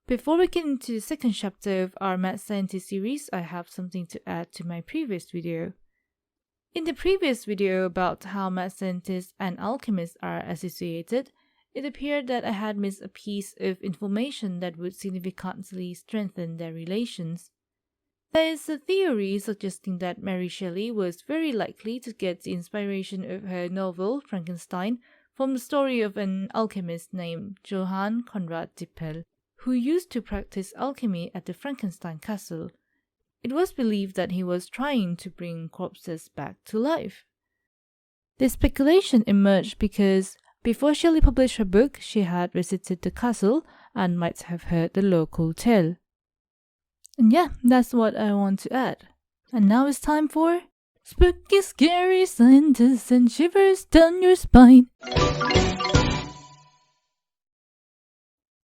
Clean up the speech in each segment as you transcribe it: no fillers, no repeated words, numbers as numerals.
Before we get into the second chapter of our Mad Scientist series, I have something to add to my previous video. In the previous video about how mad scientists and alchemists are associated, it appeared that I had missed a piece of information that would significantly strengthen their relations. There is a theory suggesting that Mary Shelley was very likely to get the inspiration of her novel Frankenstein from the story of an alchemist named Johann Conrad Dippel, who used to practice alchemy at the Frankenstein castle. It was believed that he was trying to bring corpses back to life. This speculation emerged because before Shelley published her book, she had visited the castle and might have heard the local tale. And yeah, that's what I want to add. And now it's time for Spooky Scary Scientists and Shivers Down Your Spine.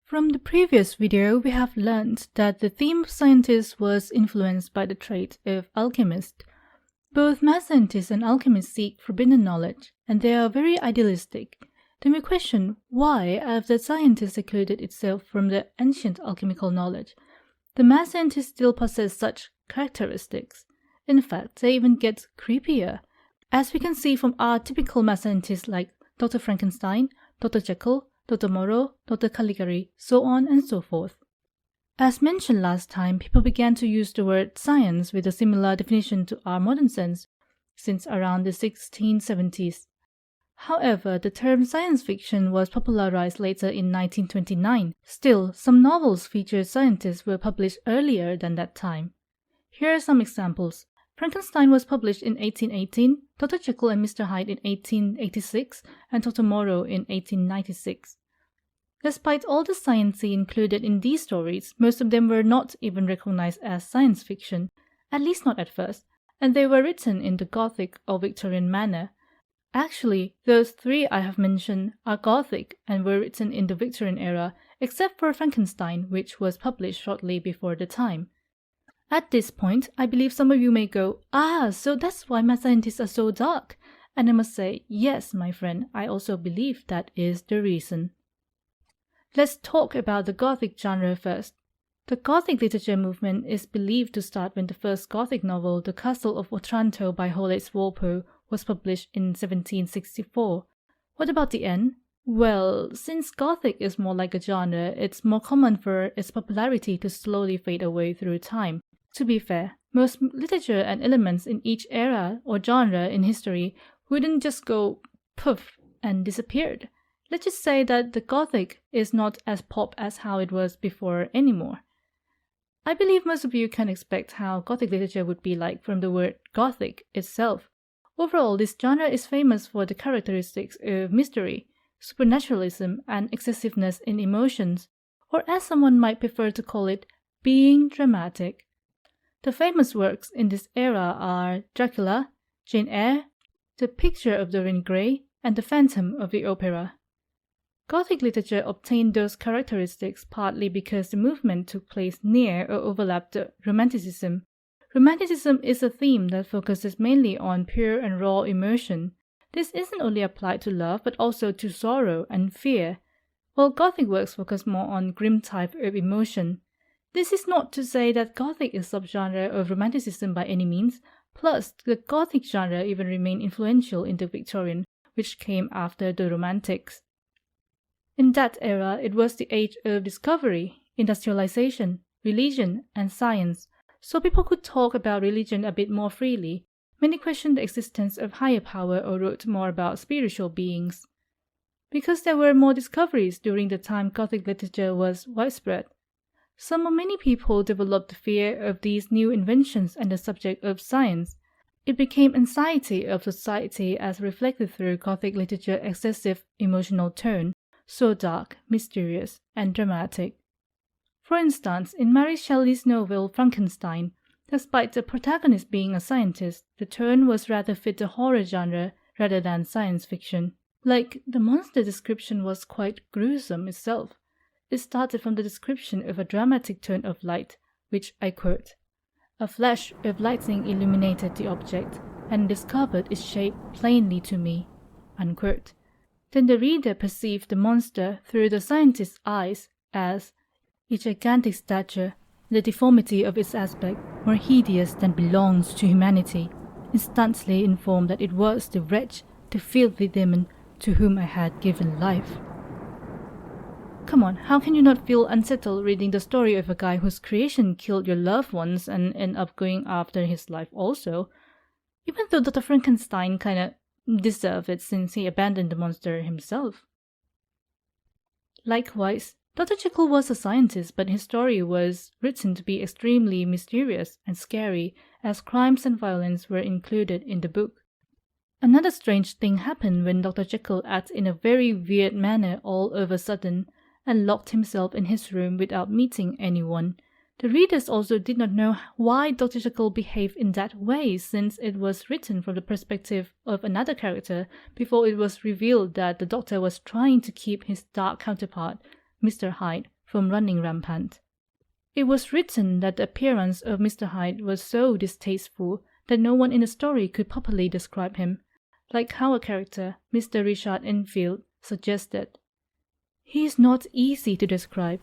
From the previous video, we have learned that the theme of scientists was influenced by the trait of alchemist. Both mad scientists and alchemists seek forbidden knowledge, and they are very idealistic. Then we question why have the scientist secluded itself from the ancient alchemical knowledge. The mad scientists still possess such characteristics. In fact, they even get creepier, as we can see from our typical mad scientists like Dr. Frankenstein, Dr. Jekyll, Dr. Moreau, Dr. Caligari, so on and so forth. As mentioned last time, people began to use the word science with a similar definition to our modern sense since around the 1670s. However, the term science fiction was popularized later in 1929. Still, some novels featuring scientists were published earlier than that time. Here are some examples. Frankenstein was published in 1818, Dr. Jekyll and Mr. Hyde in 1886, and Dr. Moreau in 1896. Despite all the science included in these stories, most of them were not even recognized as science fiction, at least not at first, and they were written in the Gothic or Victorian manner. Actually, those three I have mentioned are Gothic and were written in the Victorian era, except for Frankenstein, which was published shortly before the time. At this point, I believe some of you may go, so that's why mad scientists are so dark. And I must say, yes, my friend, I also believe that is the reason. Let's talk about the Gothic genre first. The Gothic literature movement is believed to start when the first Gothic novel, The Castle of Otranto by Horace Walpole, was published in 1764. What about the end? Well, since Gothic is more like a genre, it's more common for its popularity to slowly fade away through time. To be fair, most literature and elements in each era or genre in history wouldn't just go poof and disappeared. Let's just say that the Gothic is not as pop as how it was before anymore. I believe most of you can expect how Gothic literature would be like from the word Gothic itself. Overall, this genre is famous for the characteristics of mystery, supernaturalism, and excessiveness in emotions, or as someone might prefer to call it, being dramatic. The famous works in this era are Dracula, Jane Eyre, The Picture of Dorian Gray, and The Phantom of the Opera. Gothic literature obtained those characteristics partly because the movement took place near or overlapped the Romanticism. Romanticism is a theme that focuses mainly on pure and raw emotion. This isn't only applied to love but also to sorrow and fear, while Gothic works focus more on grim type of emotion. This is not to say that Gothic is a subgenre of Romanticism by any means, plus the Gothic genre even remained influential in the Victorian, which came after the Romantics. In that era, it was the age of discovery, industrialization, religion, and science, so people could talk about religion a bit more freely. Many questioned the existence of higher power or wrote more about spiritual beings. Because there were more discoveries during the time Gothic literature was widespread, some or many people developed the fear of these new inventions and the subject of science. It became anxiety of society as reflected through Gothic literature's excessive emotional tone, so dark, mysterious, and dramatic. For instance, in Mary Shelley's novel Frankenstein, despite the protagonist being a scientist, the tone was rather fit the horror genre rather than science fiction. Like, the monster description was quite gruesome itself. It started from the description of a dramatic turn of light, which I quote, "A flash of lightning illuminated the object, and discovered its shape plainly to me," unquote. Then the reader perceived the monster through the scientist's eyes as, its gigantic stature, the deformity of its aspect, more hideous than belongs to humanity, instantly informed that it was the wretch, the filthy demon, to whom I had given life. Come on, how can you not feel unsettled reading the story of a guy whose creation killed your loved ones and end up going after his life also? Even though Dr. Frankenstein kinda deserved it since he abandoned the monster himself. Likewise, Dr. Jekyll was a scientist, but his story was written to be extremely mysterious and scary, as crimes and violence were included in the book. Another strange thing happened when Dr. Jekyll acted in a very weird manner all of a sudden, and locked himself in his room without meeting anyone. The readers also did not know why Dr. Jekyll behaved in that way, since it was written from the perspective of another character before it was revealed that the Doctor was trying to keep his dark counterpart, Mr. Hyde, from running rampant. It was written that the appearance of Mr. Hyde was so distasteful that no one in the story could properly describe him, like how a character, Mr. Richard Enfield, suggested. He is not easy to describe.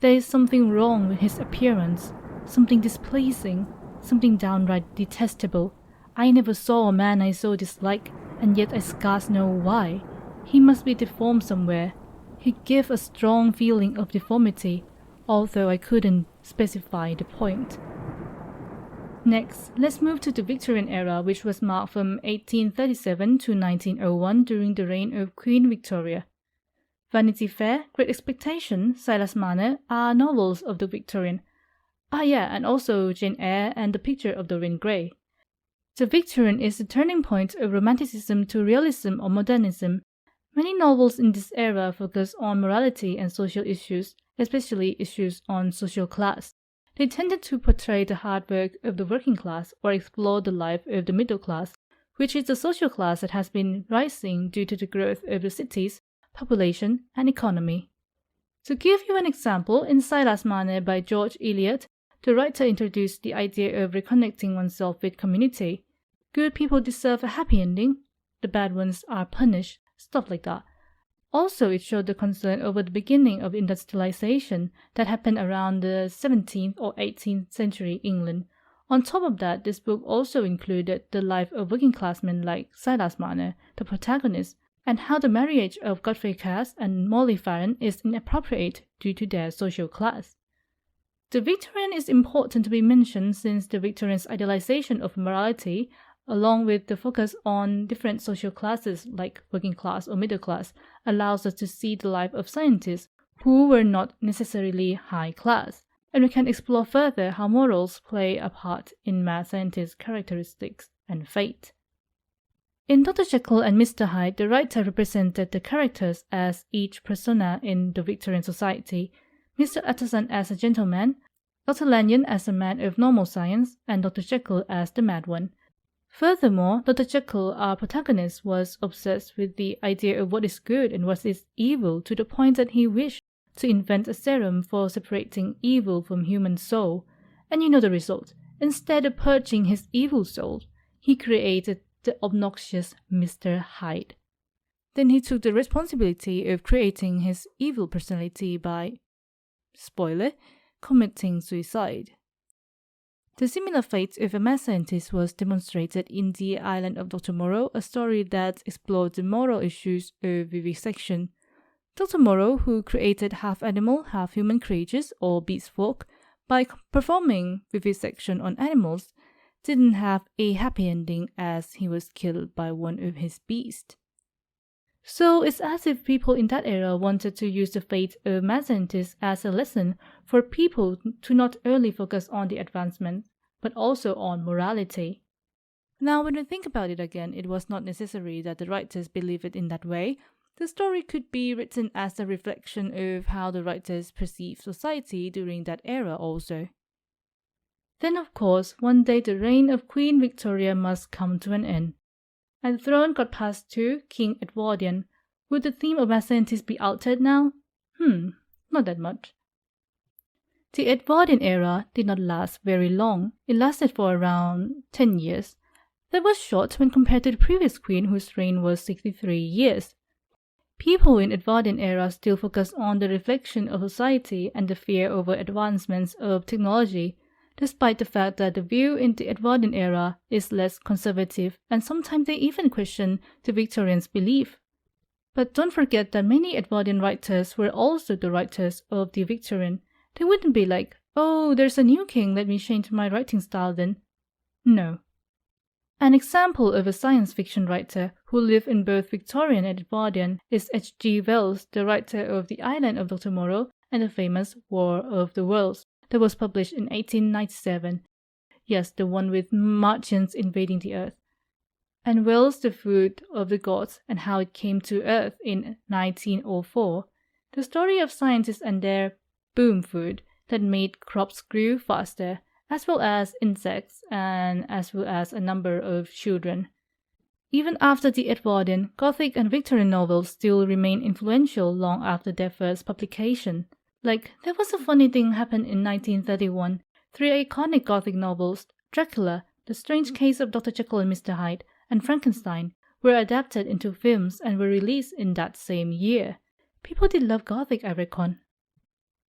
There is something wrong with his appearance, something displeasing, something downright detestable. I never saw a man I so dislike, and yet I scarce know why. He must be deformed somewhere. He gave a strong feeling of deformity, although I couldn't specify the point. Next, let's move to the Victorian era, which was marked from 1837 to 1901 during the reign of Queen Victoria. Vanity Fair, Great Expectation, Silas Marner are novels of the Victorian. And also Jane Eyre and The Picture of Dorian Gray. The Victorian is the turning point of Romanticism to realism or modernism. Many novels in this era focus on morality and social issues, especially issues on social class. They tended to portray the hard work of the working class or explore the life of the middle class, which is the social class that has been rising due to the growth of the cities, population, and economy. To give you an example, in Silas Marner by George Eliot, the writer introduced the idea of reconnecting oneself with community. Good people deserve a happy ending, the bad ones are punished, stuff like that. Also, it showed the concern over the beginning of industrialization that happened around the 17th or 18th century England. On top of that, this book also included the life of working classmen like Silas Marner, the protagonist, and how the marriage of Godfrey Cass and Molly Farron is inappropriate due to their social class. The Victorian is important to be mentioned since the Victorians' idealization of morality, along with the focus on different social classes like working class or middle class, allows us to see the life of scientists who were not necessarily high class, and we can explore further how morals play a part in mad scientists' characteristics and fate. In Dr. Jekyll and Mr. Hyde, the writer represented the characters as each persona in the Victorian society, Mr. Utterson as a gentleman, Dr. Lanyon as a man of normal science, and Dr. Jekyll as the mad one. Furthermore, Dr. Jekyll, our protagonist, was obsessed with the idea of what is good and what is evil to the point that he wished to invent a serum for separating evil from human soul. And you know the result. Instead of purging his evil soul, he created the obnoxious Mr. Hyde. Then he took the responsibility of creating his evil personality by, spoiler, committing suicide. The similar fate of a mad scientist was demonstrated in The Island of Dr. Moreau, a story that explored the moral issues of vivisection. Dr. Moreau, who created half-animal, half-human creatures, or beast folk, by performing vivisection on animals, didn't have a happy ending as he was killed by one of his beasts. So it's as if people in that era wanted to use the fate of mad scientists as a lesson for people to not only focus on the advancement, but also on morality. Now, when we think about it again, it was not necessary that the writers believe it in that way. The story could be written as a reflection of how the writers perceived society during that era also. Then, of course, one day the reign of Queen Victoria must come to an end, and the throne got passed to King Edwardian. Would the theme of mad scientists be altered now? Not that much. The Edwardian era did not last very long. It lasted for around 10 years. That was short when compared to the previous queen whose reign was 63 years. People in Edwardian era still focus on the reflection of society and the fear over advancements of technology, despite the fact that the view in the Edwardian era is less conservative, and sometimes they even question the Victorians' belief. But don't forget that many Edwardian writers were also the writers of the Victorian. They wouldn't be like, oh, there's a new king, let me change my writing style then. No. An example of a science fiction writer who lived in both Victorian and Edwardian is H.G. Wells, the writer of The Island of Dr. Moreau and the famous War of the Worlds that was published in 1897. Yes, the one with Martians invading the Earth. And Wells' The Food of the Gods and How It Came to Earth in 1904, the story of scientists and their boom food that made crops grow faster, as well as insects and as well as a number of children. Even after the Edwardian, Gothic and Victorian novels still remain influential long after their first publication. Like, there was a funny thing happened in 1931. 3 iconic Gothic novels, Dracula, The Strange Case of Dr. Jekyll and Mr. Hyde, and Frankenstein, were adapted into films and were released in that same year. People did love Gothic, I reckon.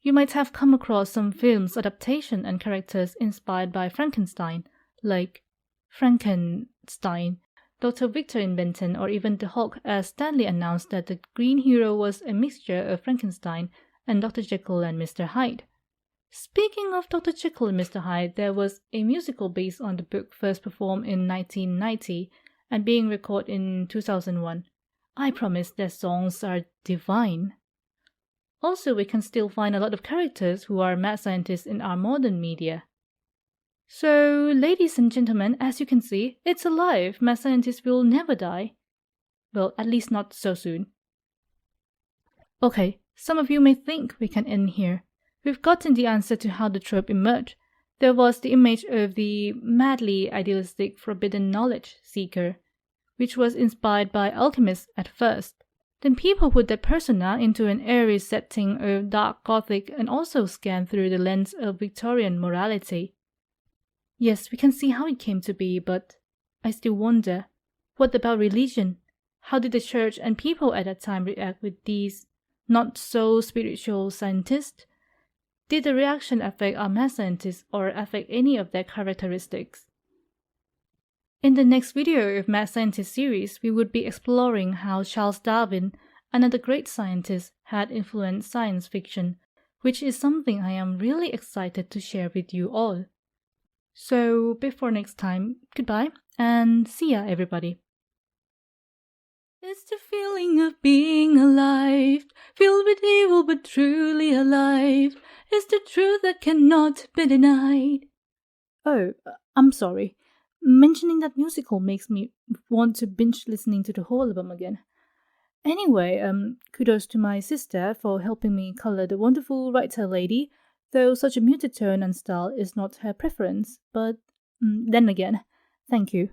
You might have come across some films adaptation and characters inspired by Frankenstein, like Frankenstein, Dr. Victor Benton, or even the Hulk, as Stanley announced that the green hero was a mixture of Frankenstein and Dr. Jekyll and Mr. Hyde. Speaking of Dr. Jekyll and Mr. Hyde, there was a musical based on the book first performed in 1990 and being recorded in 2001. I promise their songs are divine. Also, we can still find a lot of characters who are mad scientists in our modern media. So, ladies and gentlemen, as you can see, it's alive. Mad scientists will never die. Well, at least not so soon. Okay, some of you may think we can end here. We've gotten the answer to how the trope emerged. There was the image of the madly idealistic forbidden knowledge seeker, which was inspired by alchemists at first. Then people put that persona into an airy setting of dark Gothic and also scanned through the lens of Victorian morality. Yes, we can see how it came to be, but I still wonder, what about religion? How did the church and people at that time react with these not-so-spiritual scientists? Did the reaction affect our mad scientists or affect any of their characteristics? In the next video of Mad Scientist series, we would be exploring how Charles Darwin, another great scientist, had influenced science fiction, which is something I am really excited to share with you all. So, before next time, goodbye, and see ya, everybody. It's the feeling of being alive, filled with evil but truly alive. It's the truth that cannot be denied. Oh, I'm sorry. Mentioning that musical makes me want to binge listening to the whole album again. Anyway, kudos to my sister for helping me color the wonderful writer lady, though such a muted tone and style is not her preference, but then again, thank you.